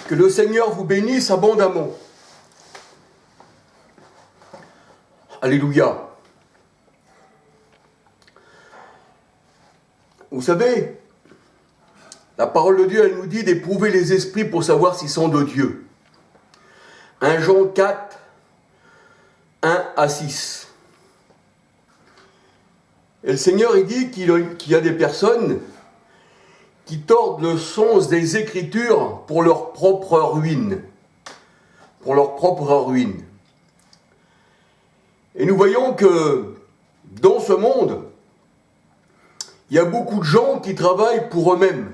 Que le Seigneur vous bénisse abondamment. Alléluia. Vous savez, la parole de Dieu, elle nous dit d'éprouver les esprits pour savoir s'ils sont de Dieu. 1 Jean 4, 1 à 6. Et le Seigneur, il dit qu'il y a des personnes qui tordent le sens des Écritures pour leur propre ruine. Pour leur propre ruine. Et nous voyons que dans ce monde, il y a beaucoup de gens qui travaillent pour eux-mêmes.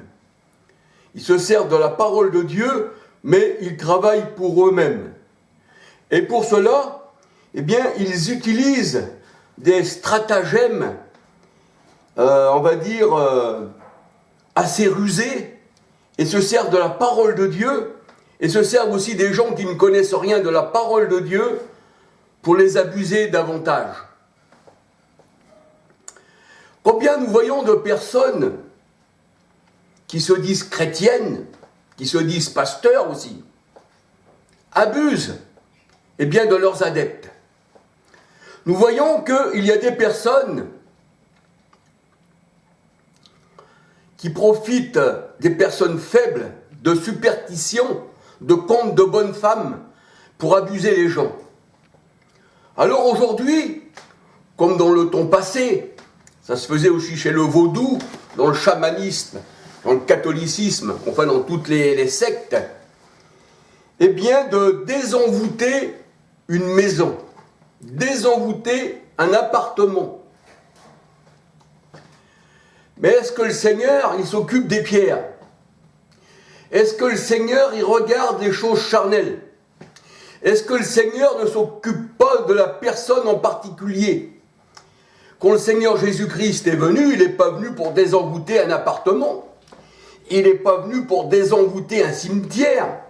Ils se servent de la parole de Dieu, mais ils travaillent pour eux-mêmes. Et pour cela, eh bien, ils utilisent des stratagèmes, on va dire, assez rusés, et se servent de la parole de Dieu, et se servent aussi des gens qui ne connaissent rien de la parole de Dieu, pour les abuser davantage. Combien nous voyons de personnes qui se disent chrétiennes, qui se disent pasteurs aussi, abusent eh bien, de leurs adeptes. Nous voyons qu'il y a des personnes qui profitent des personnes faibles, de superstitions, de contes de bonnes femmes, pour abuser les gens. Alors aujourd'hui, comme dans le temps passé, ça se faisait aussi chez le vaudou, dans le chamanisme, dans le catholicisme, enfin dans toutes les sectes, eh bien de désenvoûter une maison, désenvoûter un appartement. Mais est-ce que le Seigneur, il s'occupe des pierres? Est-ce que le Seigneur, il regarde les choses charnelles? Est-ce que le Seigneur ne s'occupe pas de la personne en particulier? Quand le Seigneur Jésus-Christ est venu, il n'est pas venu pour désenvoûter un appartement. Il n'est pas venu pour désenvoûter un cimetière.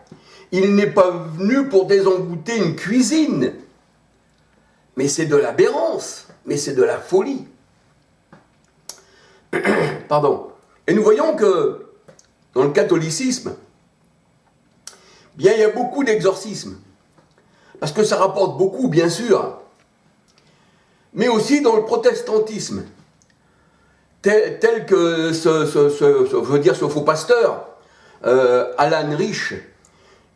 Il n'est pas venu pour désenvoûter une cuisine. Mais c'est de l'aberrance, mais c'est de la folie. Pardon. Et nous voyons que dans le catholicisme, bien, il y a beaucoup d'exorcismes. Parce que ça rapporte beaucoup, bien sûr. Mais aussi dans le protestantisme. Tel que ce faux pasteur, Alan Rich,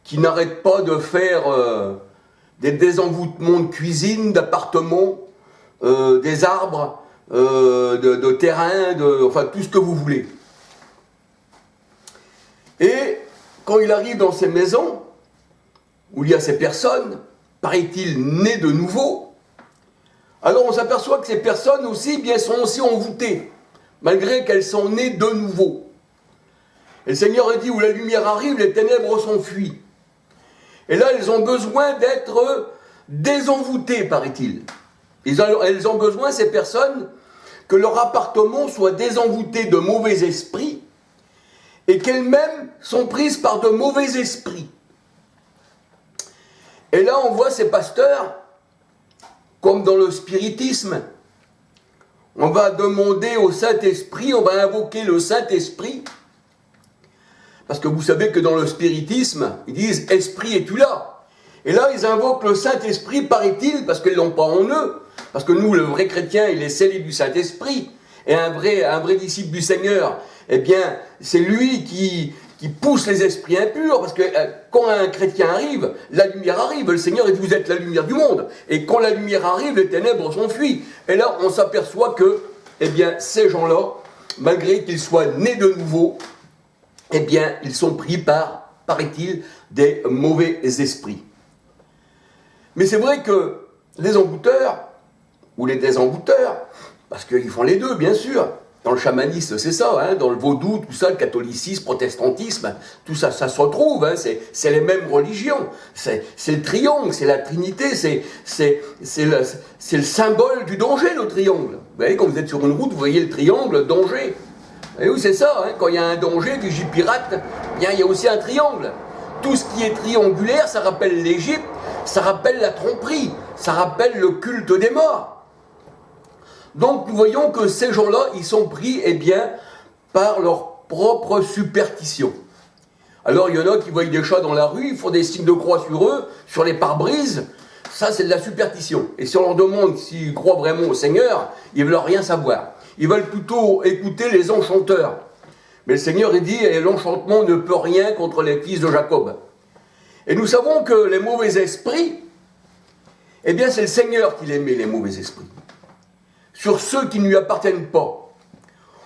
qui n'arrête pas de faire des désenvoûtements de cuisine, d'appartements, des arbres, de terrain, enfin tout ce que vous voulez. Et quand il arrive dans ces maisons, où il y a ces personnes, paraît-il, nées de nouveau, alors on s'aperçoit que ces personnes aussi, bien, sont aussi envoûtées, malgré qu'elles sont nées de nouveau. Et le Seigneur a dit, où la lumière arrive, les ténèbres s'enfuient. Et là, elles ont besoin d'être désenvoûtées, paraît-il. Elles ont besoin, ces personnes, que leur appartement soit désenvoûté de mauvais esprits, et qu'elles-mêmes sont prises par de mauvais esprits. Et là, on voit ces pasteurs, comme dans le spiritisme, on va demander au Saint-Esprit, on va invoquer le Saint-Esprit, parce que vous savez que dans le spiritisme, ils disent « Esprit, es-tu là ?» Et là, ils invoquent le Saint-Esprit, paraît-il, parce qu'ils ne l'ont pas en eux, parce que nous, le vrai chrétien, il est scellé du Saint-Esprit, et un vrai disciple du Seigneur, eh bien, c'est lui qui pousse les esprits impurs, parce que quand un chrétien arrive, la lumière arrive, le Seigneur dit, vous êtes la lumière du monde, et quand la lumière arrive, les ténèbres s'enfuient, et là, on s'aperçoit que, eh bien, ces gens-là, malgré qu'ils soient nés de nouveau, eh bien, ils sont pris par, paraît-il, des mauvais esprits. Mais c'est vrai que les envoûteurs, ou les désenvoûteurs, parce qu'ils font les deux, bien sûr. Dans le chamanisme, c'est ça, hein, dans le vaudou, tout ça, le catholicisme, protestantisme, tout ça, ça se retrouve, hein, c'est les mêmes religions. C'est le triangle, c'est la Trinité, c'est le symbole du danger, le triangle. Vous voyez, quand vous êtes sur une route, vous voyez le triangle, danger. Et oui, c'est ça, hein, quand il y a un danger, du J-pirate, bien, il y a aussi un triangle. Tout ce qui est triangulaire, ça rappelle l'Égypte, ça rappelle la tromperie, ça rappelle le culte des morts. Donc nous voyons que ces gens-là, ils sont pris, eh bien, par leur propre superstition. Alors il y en a qui voient des chats dans la rue, ils font des signes de croix sur eux, sur les pare-brises. Ça, c'est de la superstition. Et si on leur demande s'ils croient vraiment au Seigneur, ils ne veulent rien savoir. Ils veulent plutôt écouter les enchanteurs. Mais le Seigneur, il dit, l'enchantement ne peut rien contre les fils de Jacob. Et nous savons que les mauvais esprits, eh bien, c'est le Seigneur qui les met, les mauvais esprits. Sur ceux qui ne lui appartiennent pas.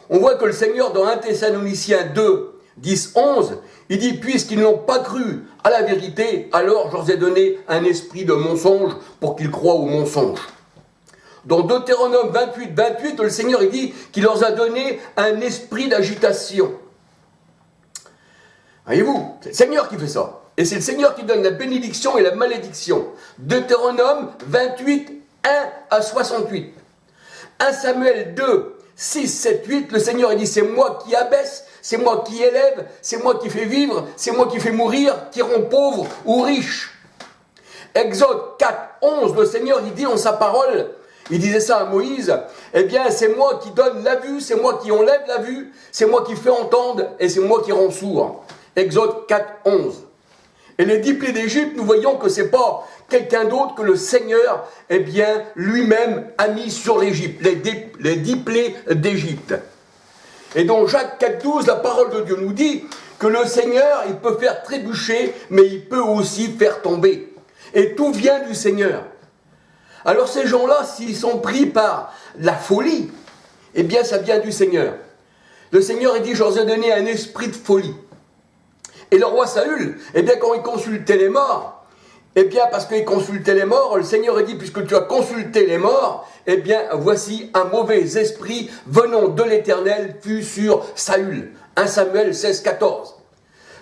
On voit que le Seigneur, dans 1 Thessaloniciens 2, 10, 11, il dit, puisqu'ils n'ont pas cru à la vérité, alors je leur ai donné un esprit de mensonge pour qu'ils croient au mensonge. Dans Deutéronome 28, 28, le Seigneur il dit qu'il leur a donné un esprit d'agitation. Voyez-vous, c'est le Seigneur qui fait ça. Et c'est le Seigneur qui donne la bénédiction et la malédiction. Deutéronome 28, 1 à 68. 1 Samuel 2, 6, 7, 8, le Seigneur il dit, c'est moi qui abaisse, c'est moi qui élève, c'est moi qui fais vivre, c'est moi qui fais mourir, qui rend pauvre ou riche. Exode 4, 11, le Seigneur il dit en sa parole, il disait ça à Moïse, eh bien c'est moi qui donne la vue, c'est moi qui enlève la vue, c'est moi qui fais entendre et c'est moi qui rend sourd. Exode 4, 11. Et les 10 plaies d'Égypte, nous voyons que ce n'est pas quelqu'un d'autre que le Seigneur, eh bien, lui-même a mis sur l'Égypte, les 10 plaies d'Égypte. Et dans Jacques 4, 12, la parole de Dieu nous dit que le Seigneur, il peut faire trébucher, mais il peut aussi faire tomber. Et tout vient du Seigneur. Alors ces gens-là, s'ils sont pris par la folie, eh bien, ça vient du Seigneur. Le Seigneur, il dit, je leur ai donné un esprit de folie. Et le roi Saül, eh bien, quand il consultait les morts, eh bien, parce qu'il consultait les morts, le Seigneur a dit, puisque tu as consulté les morts, eh bien, voici un mauvais esprit venant de l'Éternel fut sur Saül. 1 Samuel 16, 14.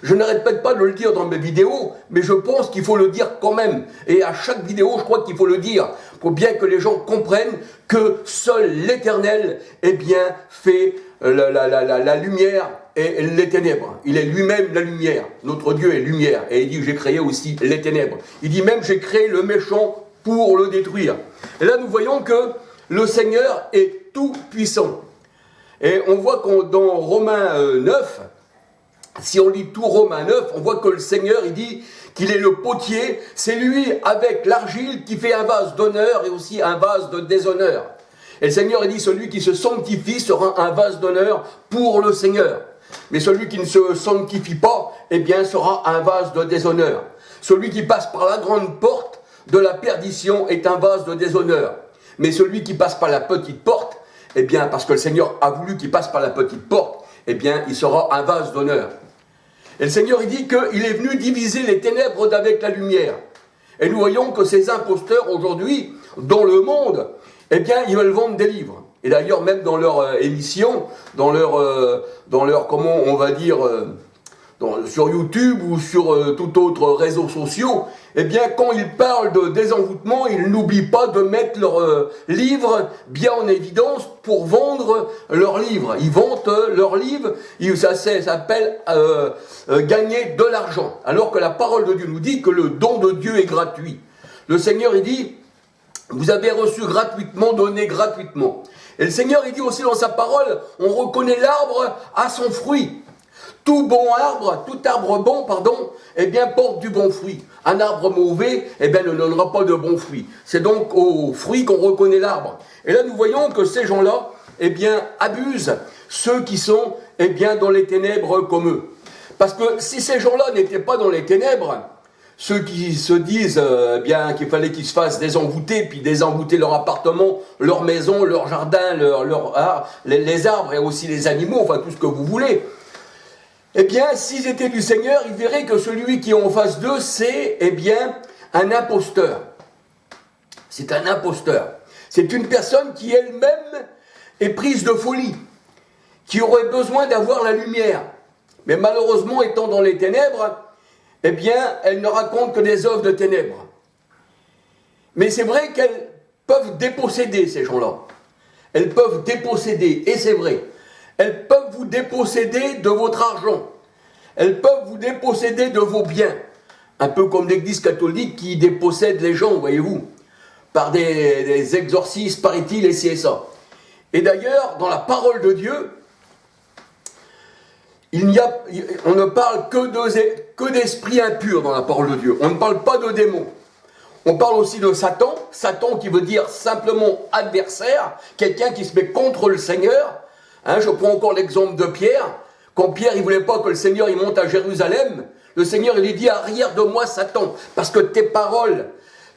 Je ne répète pas de le dire dans mes vidéos, mais je pense qu'il faut le dire quand même. Et à chaque vidéo, je crois qu'il faut le dire, pour bien que les gens comprennent que seul l'Éternel, eh bien, fait la lumière et les ténèbres. Il est lui-même la lumière. Notre Dieu est lumière. Et il dit, j'ai créé aussi les ténèbres. Il dit même, j'ai créé le méchant pour le détruire. Et là, nous voyons que le Seigneur est tout puissant. Et on voit que dans Romains 9, si on lit tout Romains 9, on voit que le Seigneur, il dit qu'il est le potier. C'est lui, avec l'argile, qui fait un vase d'honneur et aussi un vase de déshonneur. Et le Seigneur, il dit, celui qui se sanctifie sera un vase d'honneur pour le Seigneur. Mais celui qui ne se sanctifie pas, eh bien, sera un vase de déshonneur. Celui qui passe par la grande porte de la perdition est un vase de déshonneur. Mais celui qui passe par la petite porte, eh bien, parce que le Seigneur a voulu qu'il passe par la petite porte, eh bien, il sera un vase d'honneur. Et le Seigneur, il dit qu'il est venu diviser les ténèbres d'avec la lumière. Et nous voyons que ces imposteurs, aujourd'hui, dans le monde, eh bien, ils veulent vendre des livres. Et d'ailleurs, même dans leur émission, dans leur, comment on va dire, sur YouTube ou sur tout autre réseau social, eh bien, quand ils parlent de désenvoûtement, ils n'oublient pas de mettre leurs livres bien en évidence pour vendre leurs livres. Ils vendent leurs livres, ça s'appelle gagner de l'argent. Alors que la parole de Dieu nous dit que le don de Dieu est gratuit. Le Seigneur, il dit, vous avez reçu gratuitement, donné gratuitement. Et le Seigneur, il dit aussi dans sa parole, on reconnaît l'arbre à son fruit. Tout arbre bon, eh bien, porte du bon fruit. Un arbre mauvais, eh bien, ne donnera pas de bons fruits. C'est donc aux fruits qu'on reconnaît l'arbre. Et là, nous voyons que ces gens-là, eh bien, abusent ceux qui sont, eh bien, dans les ténèbres comme eux. Parce que si ces gens-là n'étaient pas dans les ténèbres, ceux qui se disent bien qu'il fallait qu'ils se fassent désenvoûter, puis désenvoûter leur appartement, leur maison, leur jardin, les arbres et aussi les animaux, enfin tout ce que vous voulez. Eh bien, s'ils étaient du Seigneur, ils verraient que celui qui est en face d'eux, c'est, eh bien, un imposteur. C'est un imposteur. C'est une personne qui elle-même est prise de folie, qui aurait besoin d'avoir la lumière. Mais malheureusement, étant dans les ténèbres, eh bien, elles ne racontent que des œuvres de ténèbres. Mais c'est vrai qu'elles peuvent déposséder ces gens-là. Elles peuvent déposséder, et c'est vrai. Elles peuvent vous déposséder de votre argent. Elles peuvent vous déposséder de vos biens. Un peu comme l'Église catholique qui dépossède les gens, voyez-vous, par des exorcismes, paraît-il, et ça. Et d'ailleurs, dans la parole de Dieu, on ne parle que d'esprits impurs dans la parole de Dieu. On ne parle pas de démons. On parle aussi de Satan. Satan qui veut dire simplement adversaire, quelqu'un qui se met contre le Seigneur. Je prends encore l'exemple de Pierre. Quand Pierre, il ne voulait pas que le Seigneur il monte à Jérusalem, le Seigneur, il lui dit, arrière de moi, Satan, parce que tes paroles,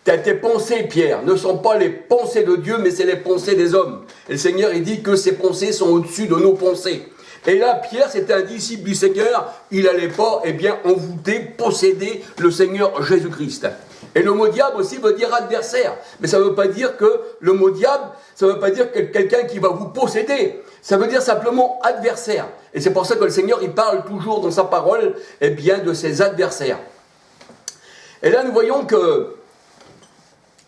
tes pensées, Pierre, ne sont pas les pensées de Dieu, mais c'est les pensées des hommes. Et le Seigneur, il dit que ses pensées sont au-dessus de nos pensées. Et là, Pierre, c'était un disciple du Seigneur, il n'allait pas, envoûter, posséder le Seigneur Jésus-Christ. Et le mot diable aussi veut dire adversaire. Mais ça ne veut pas dire que le mot diable, ça ne veut pas dire que quelqu'un qui va vous posséder. Ça veut dire simplement adversaire. Et c'est pour ça que le Seigneur, il parle toujours dans sa parole, de ses adversaires. Et là, nous voyons que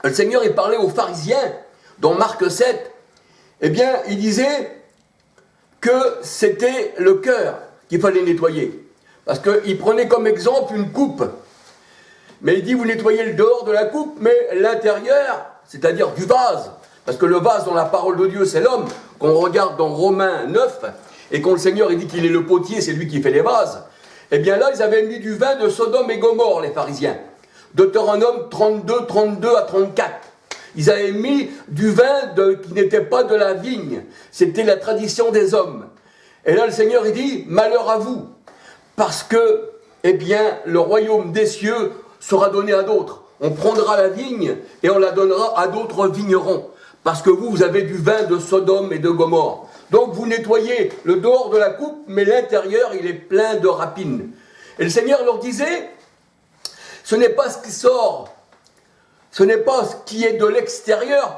le Seigneur, il parlait aux pharisiens, dans Marc 7, il disait que c'était le cœur qu'il fallait nettoyer. Parce qu'il prenait comme exemple une coupe. Mais il dit, vous nettoyez le dehors de la coupe, mais l'intérieur, c'est-à-dire du vase. Parce que le vase dans la parole de Dieu, c'est l'homme. Qu'on regarde dans Romains 9, et quand le Seigneur il dit qu'il est le potier, c'est lui qui fait les vases. Là, ils avaient mis du vin de Sodome et Gomorrhe, les pharisiens. Deutéronome 32 à 34. Ils avaient mis du vin qui n'était pas de la vigne. C'était la tradition des hommes. Et là, le Seigneur, il dit, malheur à vous. Parce que, le royaume des cieux sera donné à d'autres. On prendra la vigne et on la donnera à d'autres vignerons. Parce que vous avez du vin de Sodome et de Gomorrhe. Donc vous nettoyez le dehors de la coupe, mais l'intérieur, il est plein de rapines. Et le Seigneur leur disait, ce n'est pas ce qui sort, ce n'est pas ce qui est de l'extérieur,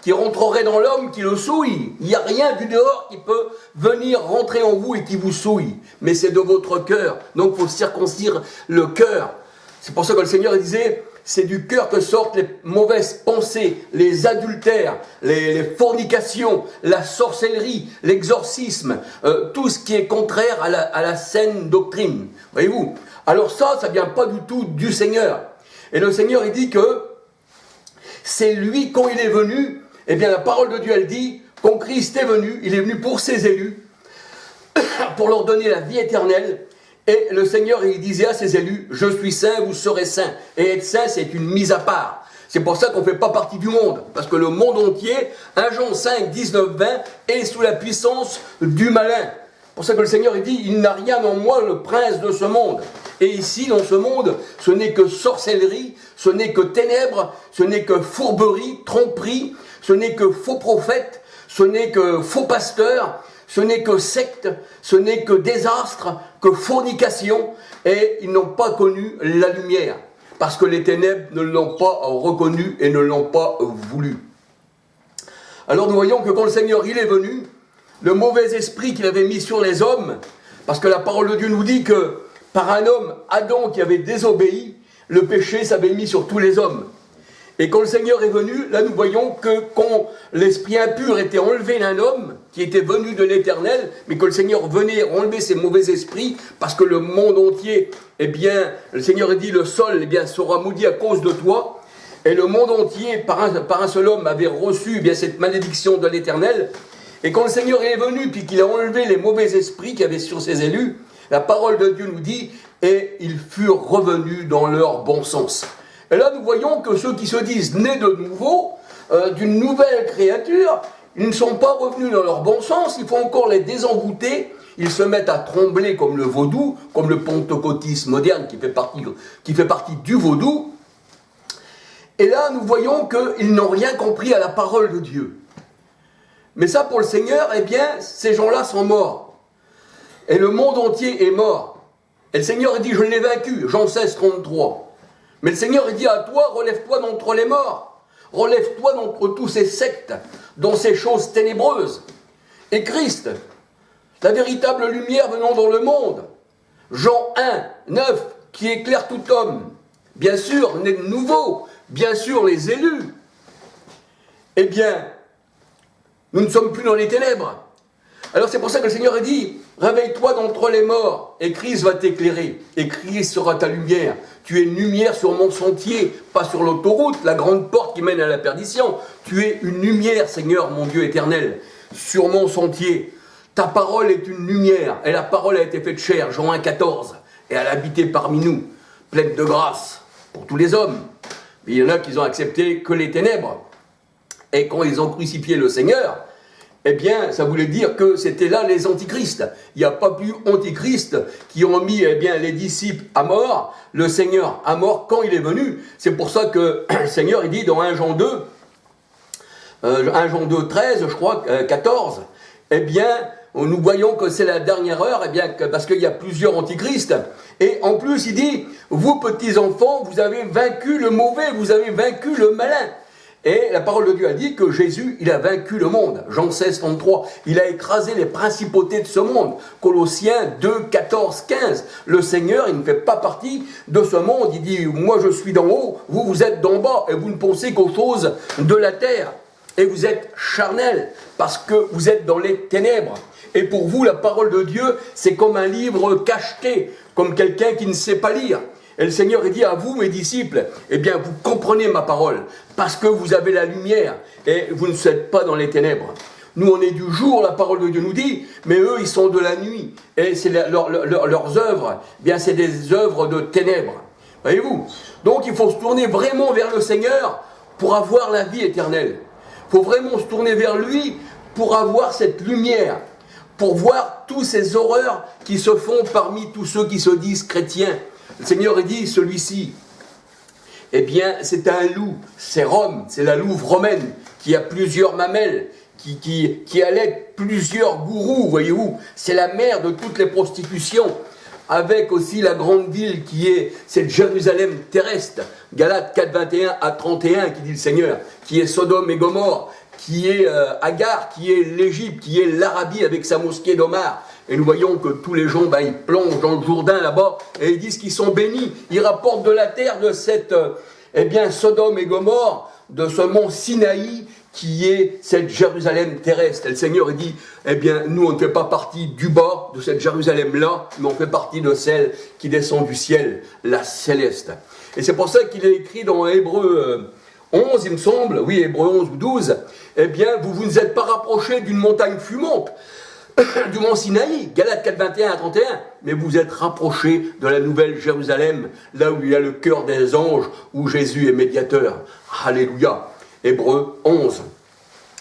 qui rentrerait dans l'homme, qui le souille. Il n'y a rien du dehors qui peut venir rentrer en vous et qui vous souille. Mais c'est de votre cœur. Donc il faut circoncire le cœur. C'est pour ça que le Seigneur disait, c'est du cœur que sortent les mauvaises pensées, les adultères, les fornications, la sorcellerie, l'exorcisme, tout ce qui est contraire à la saine doctrine. Voyez-vous? Alors ça vient pas du tout du Seigneur. Et le Seigneur, il dit que c'est lui, quand il est venu, la parole de Dieu, elle dit, quand Christ est venu, il est venu pour ses élus, pour leur donner la vie éternelle. Et le Seigneur, il disait à ses élus, je suis saint, vous serez saints. Et être saint, c'est une mise à part. C'est pour ça qu'on ne fait pas partie du monde. Parce que le monde entier, 1 Jean 5, 19, 20, est sous la puissance du malin. C'est pour ça que le Seigneur, il dit, il n'a rien en moi, le prince de ce monde. Et ici, dans ce monde, ce n'est que sorcellerie, ce n'est que ténèbres, ce n'est que fourberie, tromperie, ce n'est que faux prophètes, ce n'est que faux pasteurs, ce n'est que secte, ce n'est que désastre, que fornication, et ils n'ont pas connu la lumière, parce que les ténèbres ne l'ont pas reconnu et ne l'ont pas voulu. Alors nous voyons que quand le Seigneur il est venu, le mauvais esprit qu'il avait mis sur les hommes, parce que la parole de Dieu nous dit que par un homme, Adam, qui avait désobéi, le péché s'avait mis sur tous les hommes. Et quand le Seigneur est venu, là nous voyons que quand l'esprit impur était enlevé d'un homme, qui était venu de l'Éternel, mais que le Seigneur venait enlever ces mauvais esprits, parce que le monde entier, le Seigneur a dit, le sol, sera maudit à cause de toi, et le monde entier, par un seul homme, avait reçu cette malédiction de l'Éternel. Et quand le Seigneur est venu, puis qu'il a enlevé les mauvais esprits qu'il y avait sur ses élus, la parole de Dieu nous dit, et ils furent revenus dans leur bon sens. Et là, nous voyons que ceux qui se disent nés de nouveau, d'une nouvelle créature, ils ne sont pas revenus dans leur bon sens, il faut encore les désenvoûter, ils se mettent à trembler comme le vaudou, comme le pentecôtisme moderne qui fait partie du vaudou. Et là, nous voyons qu'ils n'ont rien compris à la parole de Dieu. Mais ça, pour le Seigneur, ces gens-là sont morts. Et le monde entier est mort. Et le Seigneur dit, je l'ai vaincu, Jean 16, 33. Mais le Seigneur dit à toi, relève-toi d'entre les morts. Relève-toi d'entre tous ces sectes, dans ces choses ténébreuses. Et Christ, la véritable lumière venant dans le monde. Jean 1, 9, qui éclaire tout homme. Bien sûr, né de nouveau. Bien sûr, les élus. Nous ne sommes plus dans les ténèbres. Alors c'est pour ça que le Seigneur a dit, réveille-toi d'entre les morts, et Christ va t'éclairer, et Christ sera ta lumière. Tu es une lumière sur mon sentier, pas sur l'autoroute, la grande porte qui mène à la perdition. Tu es une lumière, Seigneur, mon Dieu éternel, sur mon sentier. Ta parole est une lumière, et la parole a été faite chair, Jean 1,14, et elle a habité parmi nous, pleine de grâce pour tous les hommes. Mais il y en a qui ont accepté que les ténèbres. Et quand ils ont crucifié le Seigneur, eh bien, ça voulait dire que c'était là les antichrists. Il n'y a pas plus antichrists qui ont mis les disciples à mort, le Seigneur à mort quand il est venu. C'est pour ça que le Seigneur, il dit dans 1 Jean 2, 13, je crois, 14, eh bien, nous voyons que c'est la dernière heure, parce qu'il y a plusieurs antichrists. Et en plus, il dit, vous petits enfants, vous avez vaincu le mauvais, vous avez vaincu le malin. Et la parole de Dieu a dit que Jésus, il a vaincu le monde. Jean 16, 33. Il a écrasé les principautés de ce monde. Colossiens 2, 14, 15. Le Seigneur, il ne fait pas partie de ce monde. Il dit, moi je suis d'en haut, vous êtes d'en bas, et vous ne pensez qu'aux choses de la terre. Et vous êtes charnels, parce que vous êtes dans les ténèbres. Et pour vous, la parole de Dieu, c'est comme un livre cacheté, comme quelqu'un qui ne sait pas lire. Et le Seigneur dit à vous, mes disciples, eh bien, vous comprenez ma parole, parce que vous avez la lumière, et vous ne êtes pas dans les ténèbres. Nous, on est du jour, la parole de Dieu nous dit, mais eux, ils sont de la nuit. Et c'est leurs œuvres, eh bien, c'est des œuvres de ténèbres. Voyez-vous? Donc, il faut se tourner vraiment vers le Seigneur pour avoir la vie éternelle. Il faut vraiment se tourner vers lui pour avoir cette lumière, pour voir toutes ces horreurs qui se font parmi tous ceux qui se disent chrétiens. Le Seigneur dit, celui-ci, eh bien, c'est un loup, c'est Rome, c'est la louve romaine, qui a plusieurs mamelles, qui allait plusieurs gourous, voyez-vous. C'est la mère de toutes les prostitutions, avec aussi la grande ville qui est cette Jérusalem terrestre, Galates 4, 21 à 31, qui dit le Seigneur, qui est Sodome et Gomorrhe, qui est Agar, qui est l'Égypte, qui est l'Arabie avec sa mosquée d'Omar. Et nous voyons que tous les gens, ils plongent dans le Jourdain là-bas, et ils disent qu'ils sont bénis. Ils rapportent de la terre de cette, Sodome et Gomorrhe, de ce mont Sinaï, qui est cette Jérusalem terrestre. Et le Seigneur dit, nous on ne fait pas partie du bas de cette Jérusalem-là, mais on fait partie de celle qui descend du ciel, la céleste. Et c'est pour ça qu'il est écrit dans Hébreux 11, il me semble, oui, Hébreux 11 ou 12, vous ne êtes pas rapprochés d'une montagne fumante, du mont Sinaï, Galates 4, 21 à 31, mais vous êtes rapprochés de la nouvelle Jérusalem, là où il y a le cœur des anges, où Jésus est médiateur. Alléluia. Hébreux 11,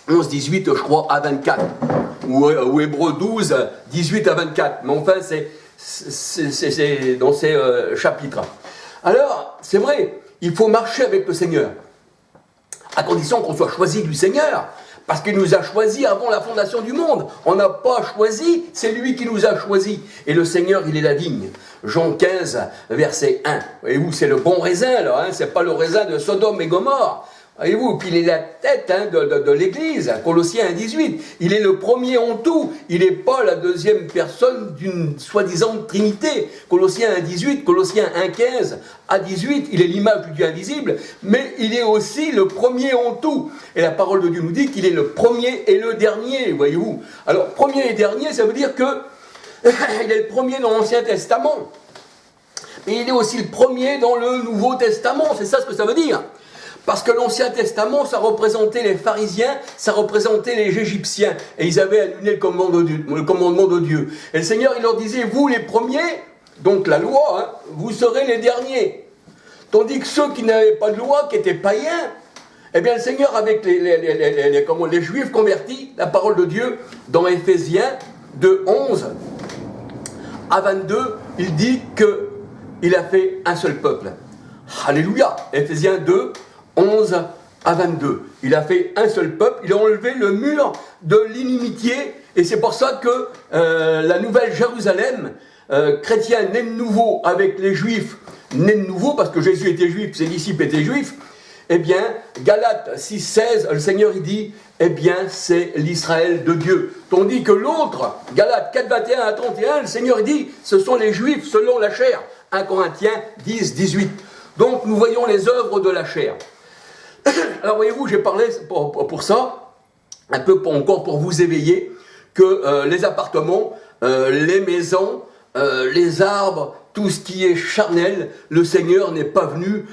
18, je crois, à 24, ou Hébreux 12, 18 à 24, mais enfin, c'est dans ces chapitres. Alors, c'est vrai, il faut marcher avec le Seigneur, à condition qu'on soit choisi du Seigneur, parce qu'il nous a choisis avant la fondation du monde. On n'a pas choisi, c'est lui qui nous a choisis. Et le Seigneur, il est la vigne. Jean 15, verset 1. Voyez-vous, c'est le bon raisin, là, c'est pas le raisin de Sodome et Gomorrhe. Voyez-vous, puis il est la tête de l'Église, Colossiens 1,18. Il est le premier en tout. Il n'est pas la deuxième personne d'une soi-disant Trinité. Colossiens 1,18, Colossiens 1,15 à 18, il est l'image du Dieu invisible, mais il est aussi le premier en tout. Et la parole de Dieu nous dit qu'il est le premier et le dernier, voyez-vous. Alors, premier et dernier, ça veut dire que il est le premier dans l'Ancien Testament. Mais il est aussi le premier dans le Nouveau Testament, c'est ça ce que ça veut dire. Parce que l'Ancien Testament, ça représentait les pharisiens, ça représentait les Égyptiens. Et ils avaient annulé le commandement de Dieu. Et le Seigneur, il leur disait, vous les premiers, donc la loi, vous serez les derniers. Tandis que ceux qui n'avaient pas de loi, qui étaient païens, eh bien le Seigneur, avec les Juifs convertis, la parole de Dieu, dans Éphésiens 2, 11 à 22, il dit qu'il a fait un seul peuple. Alléluia. Éphésiens 2, 11 à 22. Il a fait un seul peuple, il a enlevé le mur de l'inimitié, et c'est pour ça que la nouvelle Jérusalem, chrétien né de nouveau avec les Juifs, né de nouveau, parce que Jésus était juif, ses disciples étaient juifs, eh bien, Galates 6, 16, le Seigneur il dit, c'est l'Israël de Dieu. Tandis que l'autre, Galates 4, 21 à 31, le Seigneur il dit, ce sont les Juifs selon la chair. 1 Corinthiens 10, 18. Donc nous voyons les œuvres de la chair. Alors voyez-vous, j'ai parlé pour ça, un peu encore pour vous éveiller, que les appartements, les maisons, les arbres, tout ce qui est charnel, le Seigneur n'est pas venu,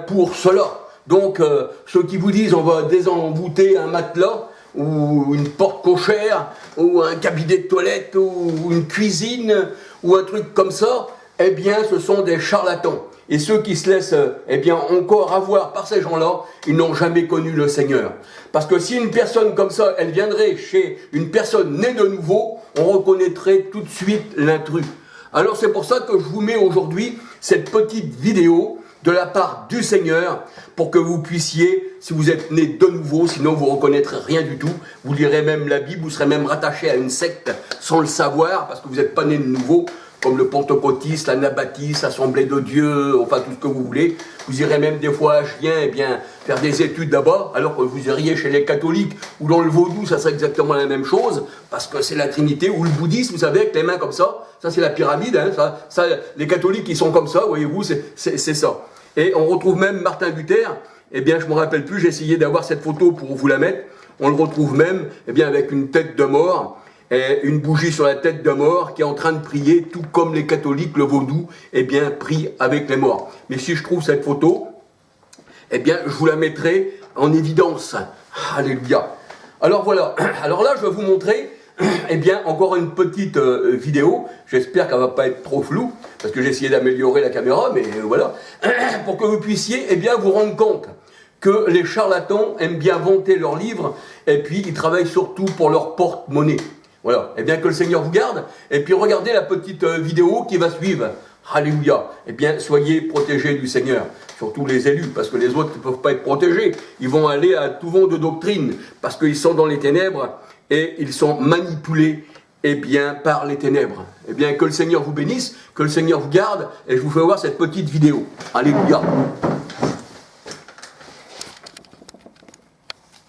pour cela. Donc ceux qui vous disent on va désenvoûter un matelas, ou une porte cochère, ou un cabinet de toilette, ou une cuisine, ou un truc comme ça, eh bien, ce sont des charlatans. Et ceux qui se laissent eh bien, encore avoir par ces gens-là, ils n'ont jamais connu le Seigneur. Parce que si une personne comme ça, elle viendrait chez une personne née de nouveau, on reconnaîtrait tout de suite l'intrus. Alors c'est pour ça que je vous mets aujourd'hui cette petite vidéo de la part du Seigneur, pour que vous puissiez, si vous êtes né de nouveau, sinon vous ne reconnaîtrez rien du tout, vous lirez même la Bible, vous serez même rattaché à une secte sans le savoir, parce que vous n'êtes pas né de nouveau, comme le pentecôtiste, l'anabaptiste, l'Assemblée de Dieu, enfin tout ce que vous voulez. Vous irez même des fois à Chien, eh bien, faire des études là-bas, alors que vous iriez chez les catholiques, ou dans le vaudou, ça serait exactement la même chose, parce que c'est la Trinité, ou le bouddhisme, vous savez, avec les mains comme ça c'est la pyramide, hein, ça, les catholiques, ils sont comme ça, voyez-vous, c'est ça. Et on retrouve même Martin Luther, eh bien, je ne me rappelle plus, j'ai essayé d'avoir cette photo pour vous la mettre, on le retrouve même, eh bien, avec une tête de mort, et une bougie sur la tête de mort, qui est en train de prier, tout comme les catholiques, le vaudou, eh bien, prie avec les morts. Mais si je trouve cette photo, eh bien, je vous la mettrai en évidence. Alléluia. Alors voilà, alors là, je vais vous montrer, eh bien, encore une petite vidéo. J'espère qu'elle ne va pas être trop floue, parce que j'ai essayé d'améliorer la caméra, mais voilà. Pour que vous puissiez, eh bien, vous rendre compte que les charlatans aiment bien vanter leurs livres, et puis ils travaillent surtout pour leur porte-monnaie. Voilà, eh bien que le Seigneur vous garde, et puis regardez la petite vidéo qui va suivre. Alléluia. Eh bien, soyez protégés du Seigneur, surtout les élus, parce que les autres ne peuvent pas être protégés. Ils vont aller à tout vent de doctrine, parce qu'ils sont dans les ténèbres, et ils sont manipulés, eh bien, par les ténèbres. Eh bien, que le Seigneur vous bénisse, que le Seigneur vous garde, et je vous fais voir cette petite vidéo. Alléluia.